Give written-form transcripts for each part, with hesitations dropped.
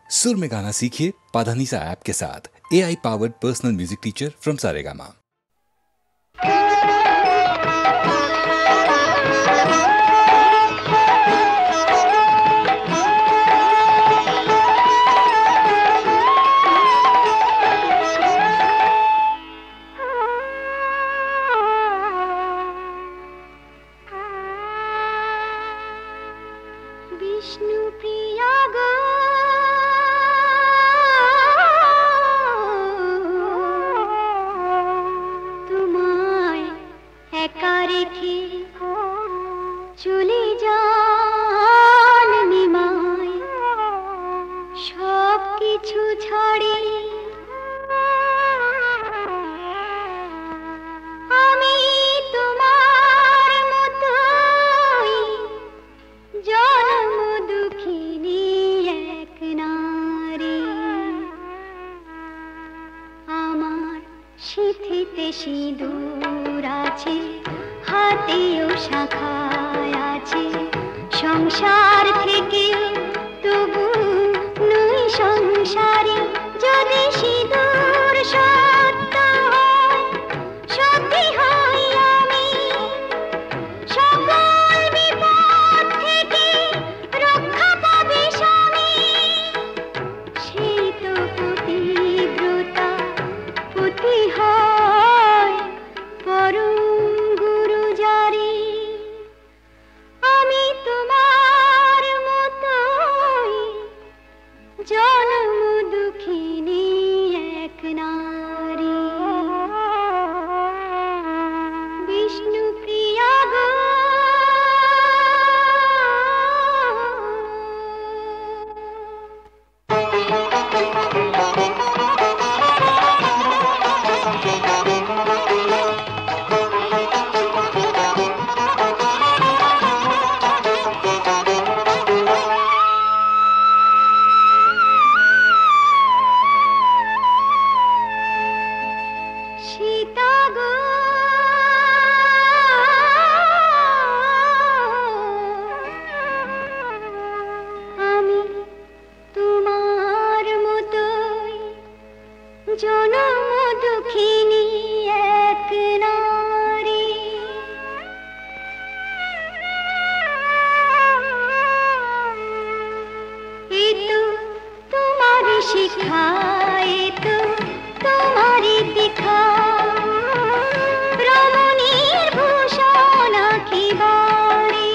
सुर में गाना सीखिए पाधानीसा ऐप के साथ। AI powered personal music teacher from Saregama. সিঁদুর আছে হাতেও শাখায় আছে সংসার থেকে তবু নই সংসারে যদি সিঁদুর সত্য হয় সত্যি হয় আমি সকল বিপদ থেকে রক্ষা পাবে স্বামী সেই তো পতিব্রতা পতি হয় পরম গুরু জারি আমি তোমার মতোই জন্ম দুঃখিনী এক নারী বিষ্ণু প্রিয়া গো জনম দুঃখিনী এক নারী এ তো তোমারি শিক্ষা এ তো তোমারি দেখা রমণীর ভূষণ আঁকিবারে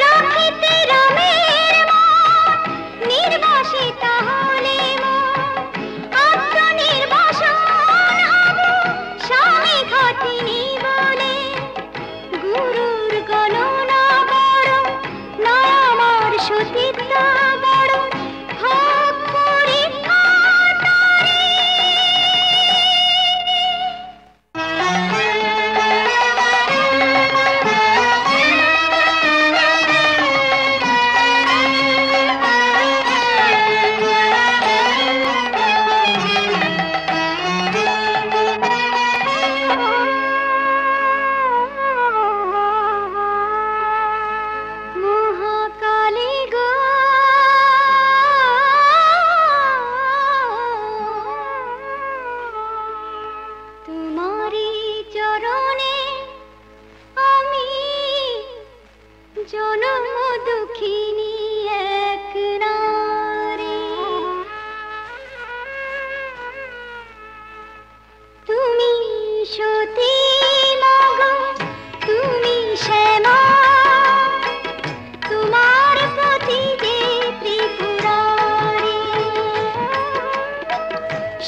রাখিতে রামের মন নির্বাসিতা হলে গুরুর গণনা বড় নয় আমার সতীত্ব বড় ভাগ পরীক্ষা জনম দুঃখিনী এক নারী তুমি সতী মগ তুমি শ্যামা তোমার পতি যে ত্রিপুরারি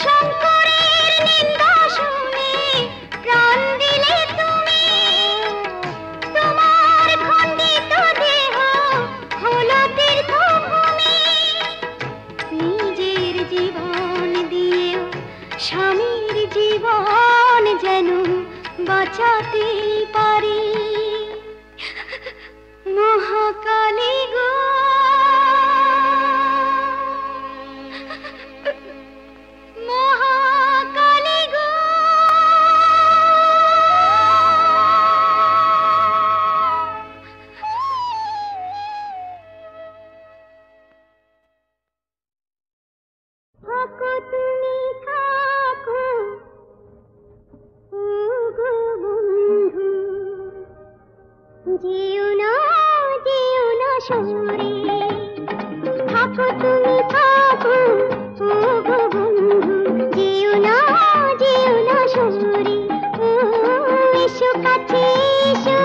শঙ্করের নিন্দা শুনে প্রাণ দিলে তুমি তোমার খণ্ডিত দেহ হলো তীর্থভূমি নিজের জীবন দিয়েও স্বামীর জীবন যেন বাঁচাতে পারি মহাকালী গো মহাকালী গো থাকো তুমি থাকো ও গো বন্ধু, যেও না সরে। এসো কাছে এসো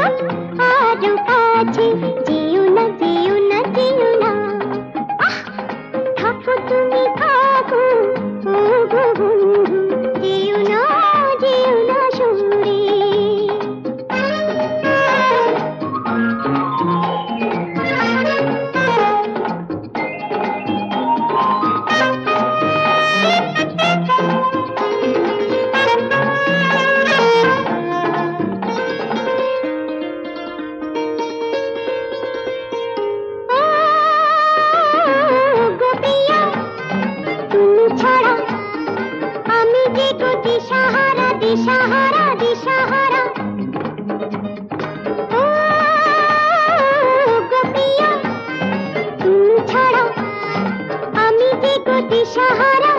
আরো কাছে, যেও না থাকো তুমি থাকো ও গো বন্ধু, যেও না সরে। দিশাহারা ও গোপিয়া, তুমি ছাড়া আমি যে গো দিশাহারা।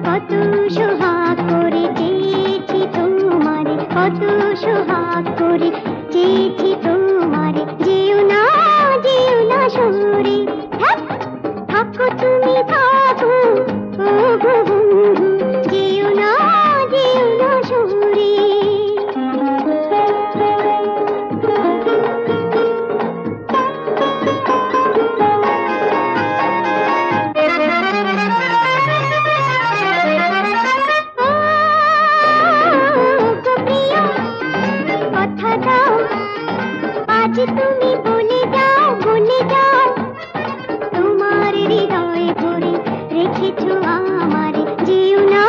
কত সোহাগ করে চেয়েছি তোমারে, কত সোহাগ করে চেয়েছি তোমারে, যেও না সরে। থাকো তুমি থাকো ও গো বন্ধু, যেও না সরে। কথা দাও আজ তুমি বলে যাও তোমার হৃদয় ভরে রেখেছো আমারে, যেও না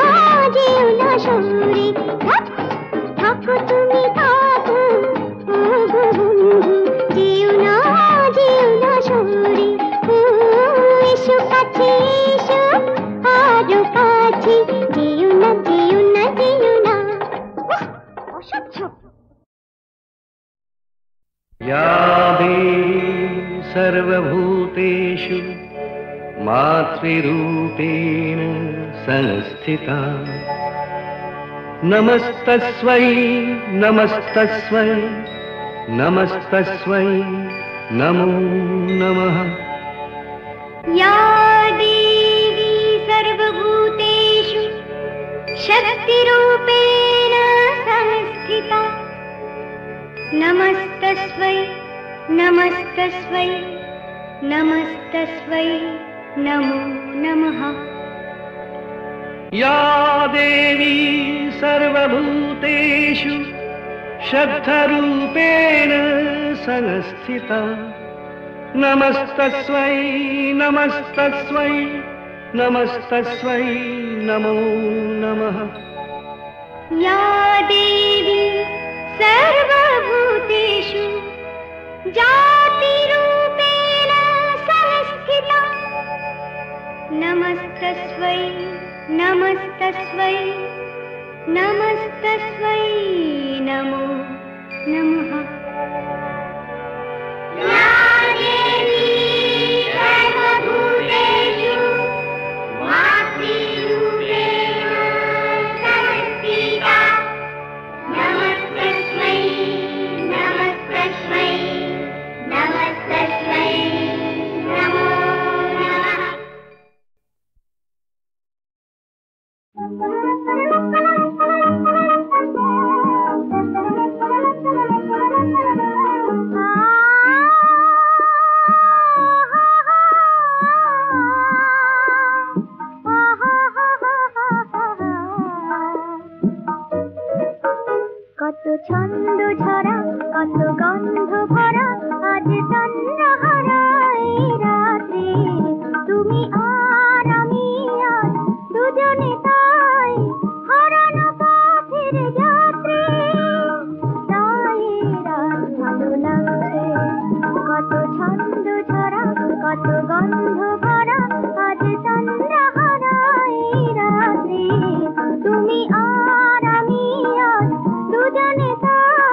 সরে। থাকো তুমি থাকো ও গো বন্ধু, যেও না সরে। এসো কাছে এসো আরো কাছে, যেও না অসহ্য। या देवी सर्वभूतेषु मातृरूपेण संस्थिता, नमस्तस्मै नमो नमः। या देवी सर्वभूतेषु शक्तिरूपेण संस्थिता, नमस्तस्मै नमो नमः। या देवी सर्वभूतेषु शक्तिरूपेण संस्थिता, नमस्तस्मै नमो नमः। या देवी सर्वभूतेषु जातिरूपेण संस्थिता, नमस्तस्मै नमो नमः। या देवी सर्वभूतेषु मातृरूपेण संस्थिता, नमस्तस्मै नमो नमः। কত ছন্দ ঝরা কত গন্ধ ভরা আজ তন্দ্রাহারা এই রাতে, তুমি আর আমি আজ দুজনে তাই হারানো পথের যাত্রী। তাই রাত ভালো লাগছে, কত ছন্দ ঝরা কত গন্ধ ভরা আজ তন্দ্রাহারা এই রাতে, তুমি আর আমি আজ দুজনে তাই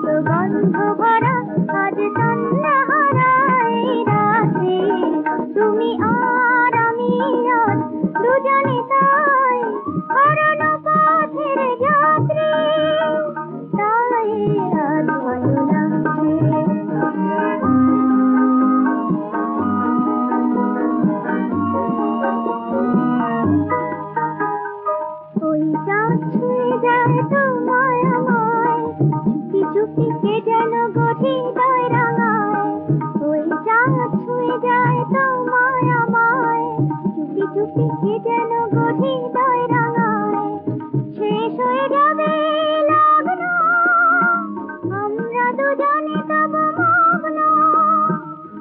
কত গন্ধ ভরা আজ তন্দ্রাহারা এই রাত্রি তুমি আর আমি আজ দুজনে তাই হারানো পথের যাত্রী তাই আজ ভালো লাগছে ওই চাঁদ ছুঁয়ে যায় তোমায় আমায় চুপি চুপি কে যেন গভীর রাঙায় ওই চাঁদ ছুঁয়ে যায় তোমায় আমায় চুপি চুপি কে যেন গভীর রাঙায় শেষ হয়ে যাবে লগ্ন আমরা দুজনে তব মগ্ন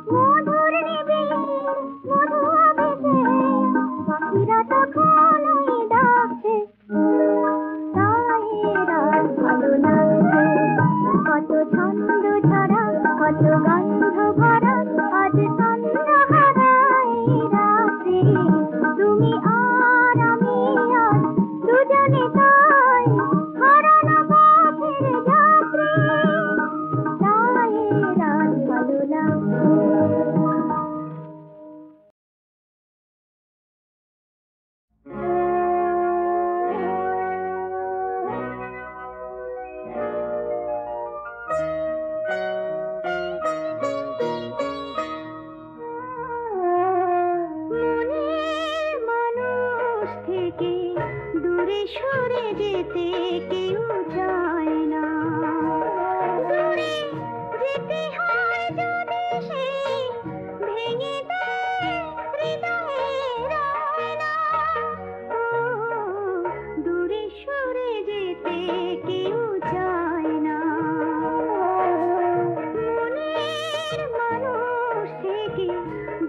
মধুর নিবিড় মধু আবেশে পাখিরা তখন ওই ডাকছে তাই রাত ভালো লাগছে কত ছন্দ ঝরা কত গন্ধ ভরা আজ তন্দ্রাহারা এই রাত্রি তুমি আর আমি আজ দুজনে তাই হারানো পথের যাত্রী তাই রাত ভালো লাগছে মনের মানুষ থেকে দূরে সরে যেতে কেউ চায় না দূরে যেতে হয় যদি সে ভেঙে দেয় হৃদয়ের আয়না ও দূরে সরে যেতে কেউ চায় না মনের মানুষ থেকে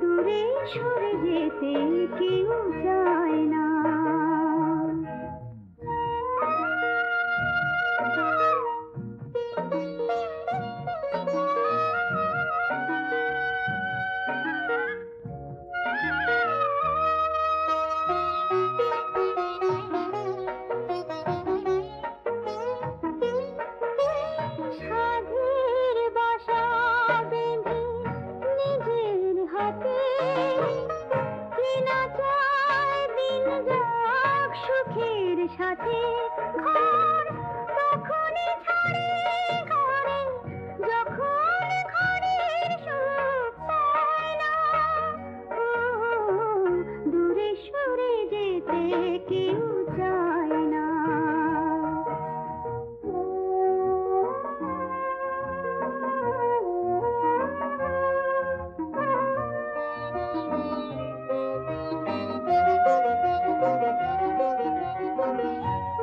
দূরে সরে যেতে কেউ চায় না সাধের বাসা বেঁধে নিজের হাতে কেনা চায় দিন যাক সুখের সাথে ঘর তখনই ছাড়ে ঘরে যখন ঘরের সুখ পায় না ও দূরে সরে যেতে কেউ চায় না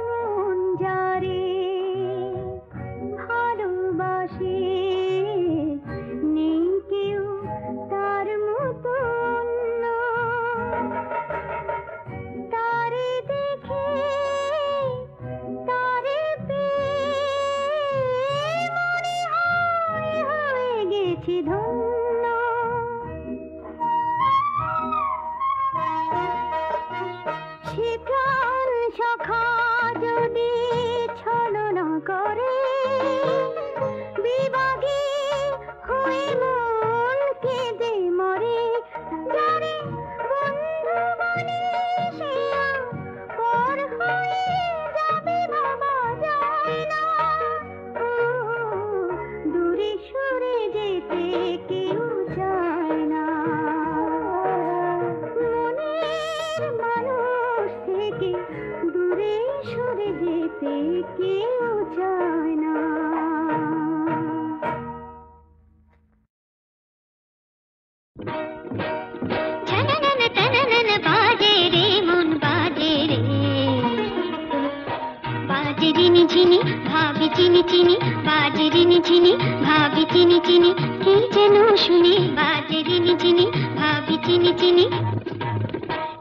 মন যারে ভালোবাসে নেই কেউ তার মতো অন্য। তারে দেখে তারে পেয়ে মনে হয় হয়ে গেছি ধন্য সে প্রাণ সখা যদি ছলনা করে বিভাগে হয়ে মন কেঁদে মরে যারে বন্ধু বলে সে পর হয়ে যাবে ভাবা যায় না ও দূরে সরে যেতে কেউ চায় না মনের মানুষ থেকে দূরে সরে যেতে কেউ চায় না ঝননন তননন বাজে রে মন বাজে রে বাজে রিনি ঝিনি ভাবি চিনি চিনি বাজে রিনি ঝিনি ভাবি চিনি চিনি কি যেন শুনি বাজে রিনি ঝিনি ভাবি চিনি চিনি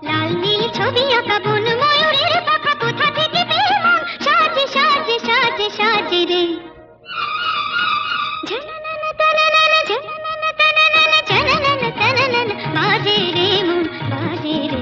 লাল নীল ছবি আঁকা বন ময়ূরের পাখা কোথা থেকে পেয়ে মন সাজে সাজে সাজে সাজে রে ঝননন তননন ঝননন তননন ঝননন তননন বাজে রে মন বাজে রে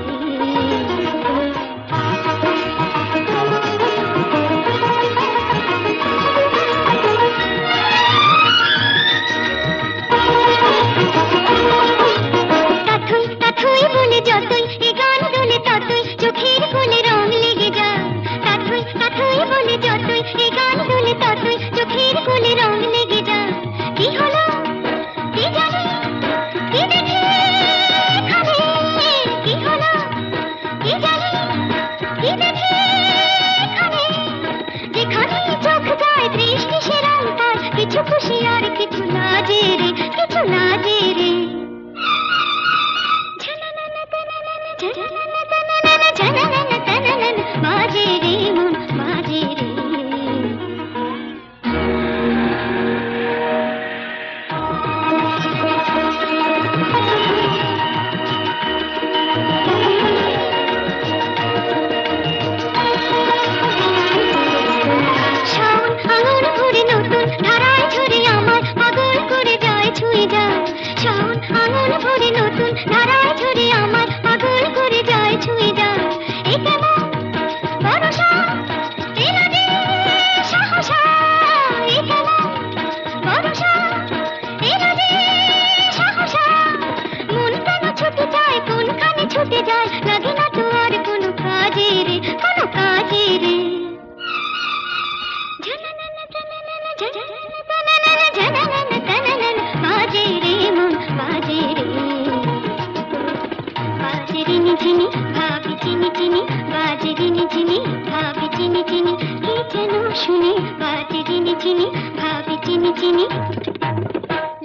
চিনি চিনি বাজে রিনি ঝিনি ভাবি চিনি চিনি কি যেন শুনি বাজে রিনি ঝিনি ভাবি চিনি চিনি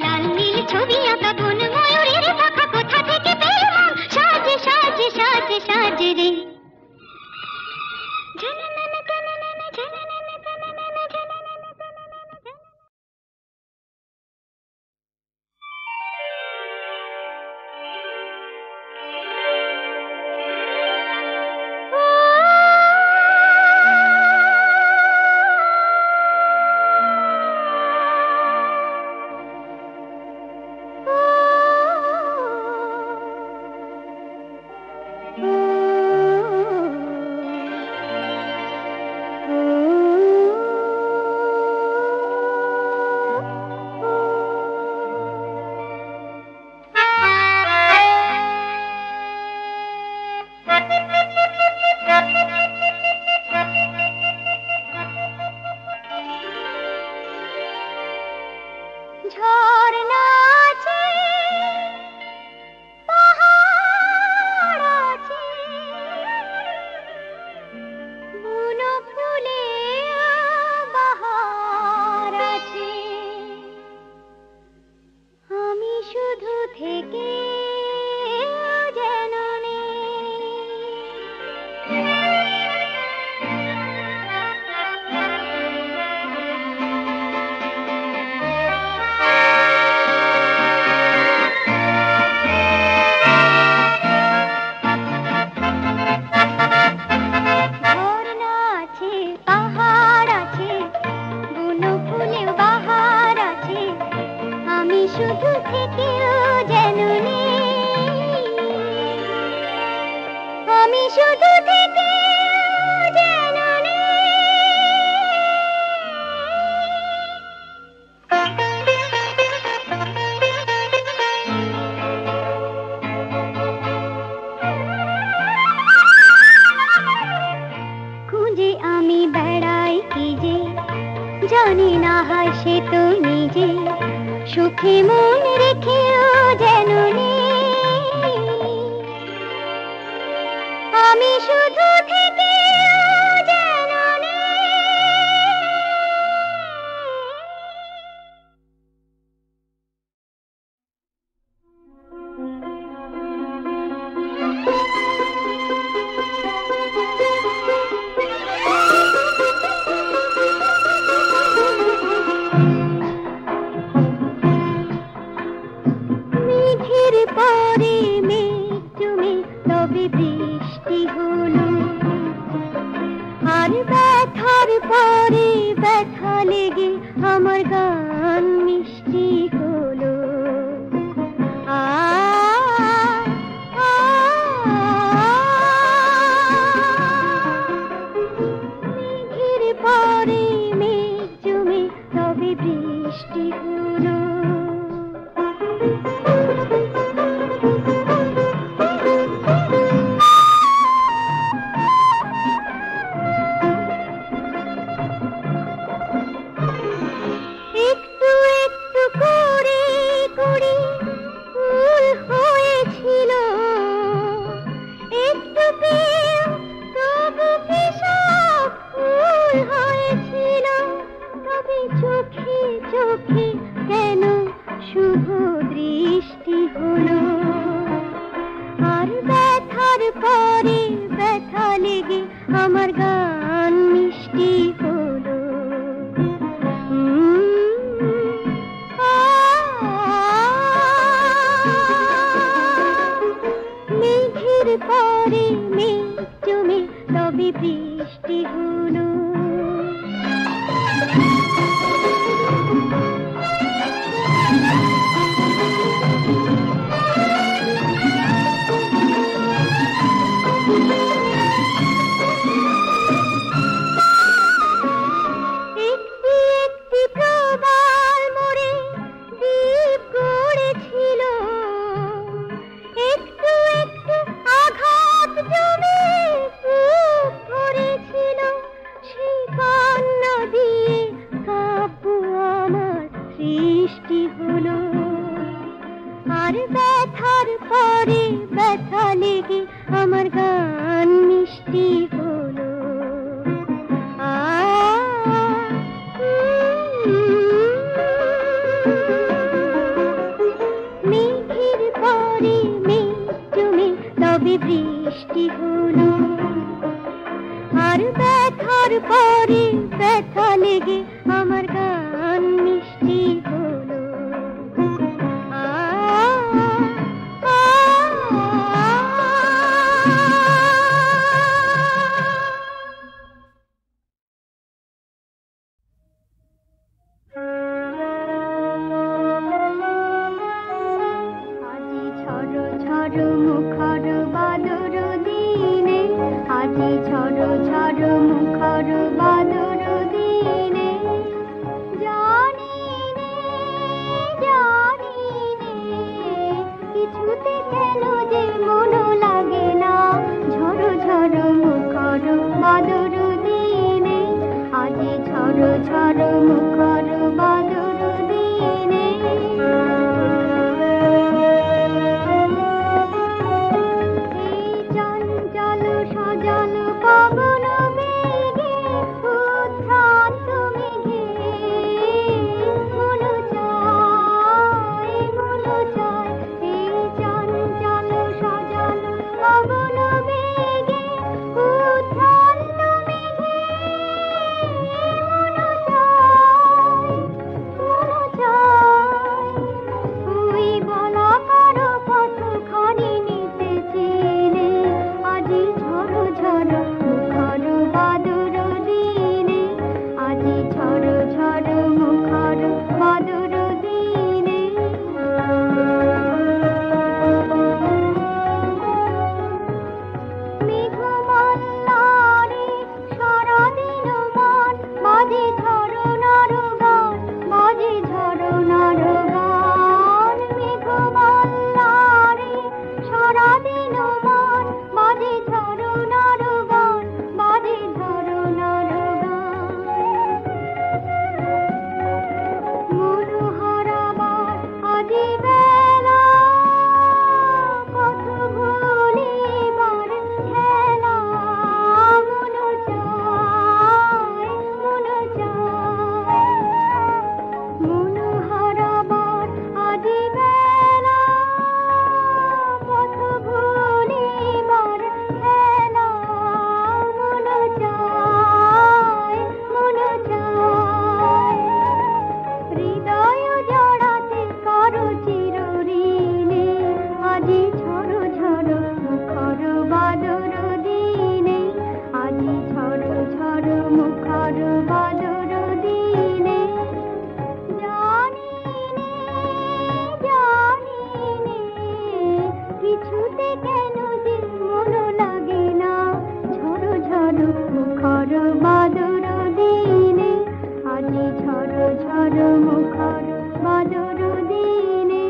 লাল নীল ছবি আঁকা বন ময়ূরের পাখা কোথা থেকে পেয়ে মন সাজে সাজে সাজে সাজে রে জানি না হাসে তো নিজে সুখে মন রেখেও যেন আমি শুধু থেকে যেন বৃষ্টি হলো আর ব্যথার পরে ব্যথা লেগে আমার গান মিষ্টি হলো মেঘের পরে মেঘ জমে তবে বৃষ্টি হলো কেন শুভ দৃষ্টি হলো আর ব্যথার পরে ব্যথা লেগে আমার গান মিষ্টি হলো মেঘের পরে মেঘ জমে তবে বৃষ্টি হলো আর ব্যথার পরে ব্যথা লেগে আমার গান গান মিষ্টি হলো আজি ঝড় ঝড় মুখর বাদর দিনে আজি ঝড় ঝড় মুখর বাদর দিনে জানি নে কিছুতে কেন যে মন লাগে না ঝড় ঝড় মুখর বাদর দিনে আজি ঝড় ঝড় মুখর বাদর দিনে চঞ্চল সজল পবন বেগে উদ্ভ্রান্ত মেঘে মন চায় এই চঞ্চল সজল পবন বেগে উদ্ভ্রান্ত মেঘে মন চায় ওই বলা কারো পথখানি নিতে চিনে আজি ঝড় ঝড় মুখর বাদর দিনে আজি ঝড় ঝড় মুখর বাদর দিনে মেঘমাল্লারে সারাদিন মান বাজে ঝরনার গান বাজে ঝরনার গান মেঘমাল্লারে সারাদিন মান বাজে ঝরনার গান বাজে ঝরনার গান মন হারাবার আজি বেলা কত ভুলিবার খেলা মন চায় মন হারাবার আজি বেলা কত ভুলিবার খেলা মন চায় হৃদয় জড়াতে কারো চিরঋণে আজি ঝড় ঝড় মুখর বাদর দিনে আজি ঝড় ঝড় মুখর বাদর দিনে জানি নে কিছুতে কেন যে মন লাগে না ঝড় ঝড় মুখর বাদর দিনে আজি ঝড় ঝড় মুখর বাদর দিনে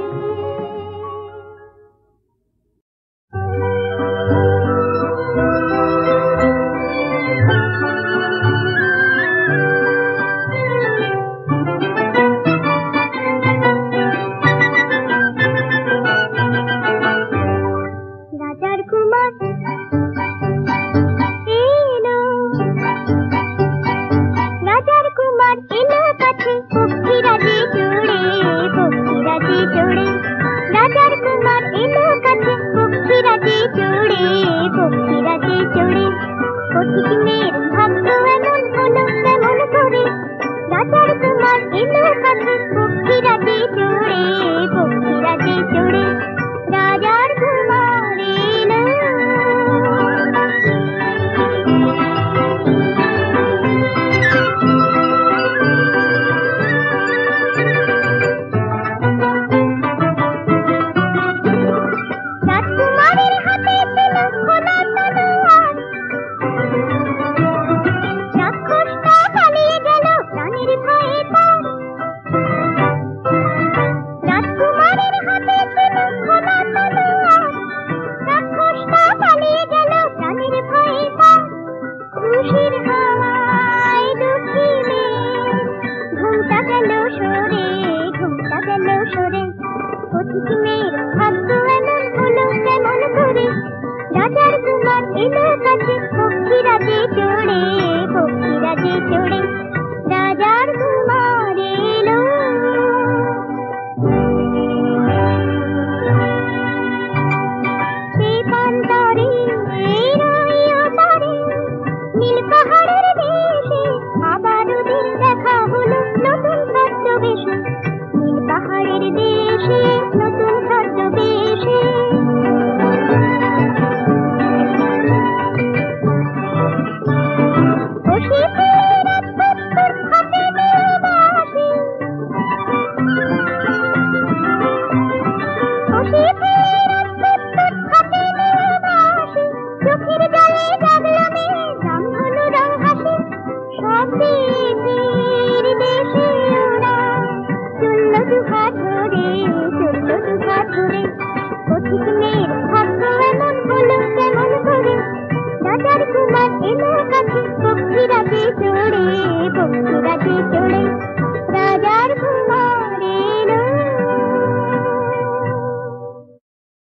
নমঃ